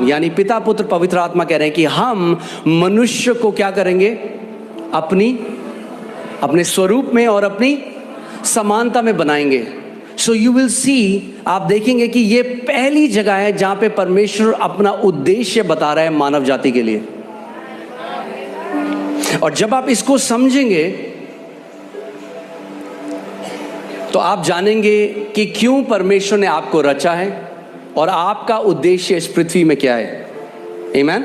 यानी पिता पुत्र पवित्र आत्मा कह रहे हैं कि हम मनुष्य को क्या करेंगे, अपने स्वरूप में और अपनी समानता में बनाएंगे। सो यू विल सी, आप देखेंगे कि ये पहली जगह है जहां पे परमेश्वर अपना उद्देश्य बता रहा है मानव जाति के लिए। और जब आप इसको समझेंगे तो आप जानेंगे कि क्यों परमेश्वर ने आपको रचा है और आपका उद्देश्य इस पृथ्वी में क्या है। आमीन।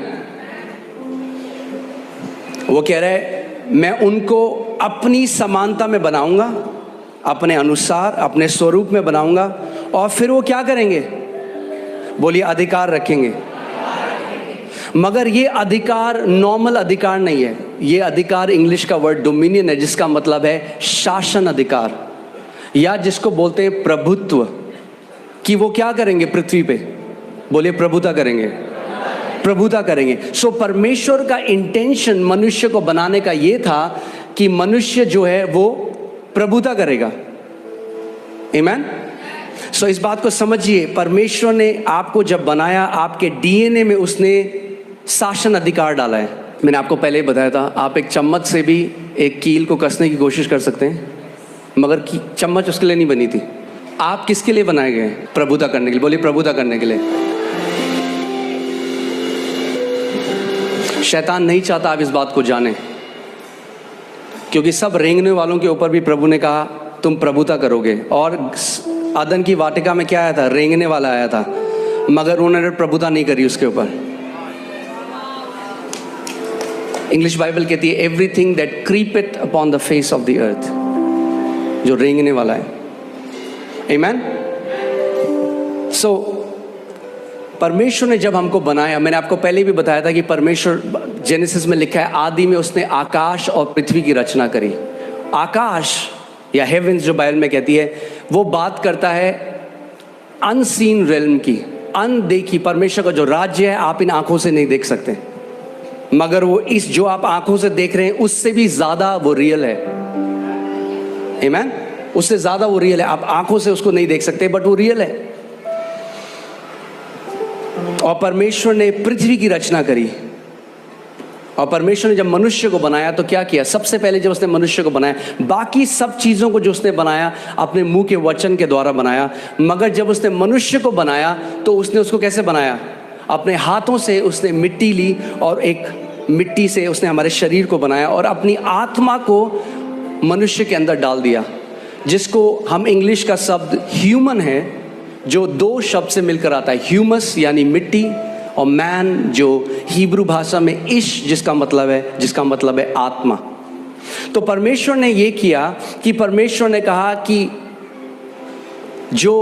वो कह रहा है मैं उनको अपनी समानता में बनाऊंगा, अपने अनुसार, अपने स्वरूप में बनाऊंगा। और फिर वो क्या करेंगे, बोलिए अधिकार रखेंगे। मगर ये अधिकार नॉर्मल अधिकार नहीं है। ये अधिकार इंग्लिश का वर्ड डोमिनियन है, जिसका मतलब है शासन अधिकार, या जिसको बोलते हैं प्रभुत्व। कि वो क्या करेंगे पृथ्वी पे, बोलिए प्रभुता करेंगे, प्रभुता करेंगे। सो परमेश्वर का इंटेंशन मनुष्य को बनाने का ये था कि मनुष्य जो है वो प्रभुता करेगा। आमीन। सो इस बात को समझिए, परमेश्वर ने आपको जब बनाया, आपके डीएनए में उसने शासन अधिकार डाला है। मैंने आपको पहले ही बताया था, आप एक चम्मच से भी एक कील को कसने की कोशिश कर सकते हैं, मगर चम्मच उसके लिए नहीं बनी थी। आप किसके लिए बनाए गए? प्रभुता करने के लिए। बोलिए प्रभुता करने के लिए। शैतान नहीं चाहता आप इस बात को जाने, क्योंकि सब रेंगने वालों के ऊपर भी प्रभु ने कहा तुम प्रभुता करोगे। और अदन की वाटिका में क्या आया था? रेंगने वाला आया था, मगर उन्होंने प्रभुता नहीं करी उसके ऊपर। इंग्लिश बाइबल कहती है everything that creepeth upon the face of the earth, जो रेंगने वाला है। आमीन। सो परमेश्वर ने जब हमको बनाया, मैंने आपको पहले भी बताया था कि परमेश्वर, जेनेसिस में लिखा है आदि में उसने आकाश और पृथ्वी की रचना करी। आकाश या हेवेंस जो बाइबल में कहती है, वो बात करता है अनसीन रेल्म की, अनदेखी। परमेश्वर का जो राज्य है आप इन आंखों से नहीं देख सकते, मगर वो इस जो आप आंखों से देख रहे हैं उससे भी ज्यादा वो रियल है। आमीन। उससे ज्यादा वो रियल है। आप आंखों से उसको नहीं देख सकते, बट वो रियल है। और परमेश्वर ने पृथ्वी की रचना करी। और परमेश्वर ने जब मनुष्य को बनाया तो क्या किया? सबसे पहले जब उसने मनुष्य को बनाया, बाकी सब चीजों को जो उसने बनाया अपने मुंह के वचन के द्वारा बनाया, मगर जब उसने मनुष्य को बनाया तो उसने उसको कैसे बनाया? अपने हाथों से उसने मिट्टी ली और एक मिट्टी से उसने हमारे शरीर को बनाया और अपनी आत्मा को मनुष्य के अंदर डाल दिया, जिसको हम इंग्लिश का शब्द ह्यूमन है, जो दो शब्द से मिलकर आता है, ह्यूमस यानी मिट्टी, और मैन जो हिब्रू भाषा में इश जिसका मतलब है आत्मा। तो परमेश्वर ने ये किया कि परमेश्वर ने कहा कि जो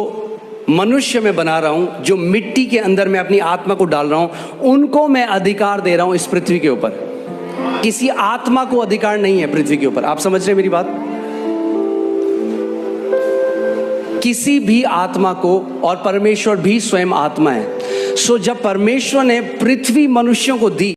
मनुष्य मैं बना रहा हूं, जो मिट्टी के अंदर मैं अपनी आत्मा को डाल रहा हूं, उनको मैं अधिकार दे रहा हूं इस पृथ्वी के ऊपर। किसी आत्मा को अधिकार नहीं है पृथ्वी के ऊपर। आप समझ रहे हैं मेरी बात? किसी भी आत्मा को, और परमेश्वर भी स्वयं आत्मा है। सो जब परमेश्वर ने पृथ्वी मनुष्यों को दी,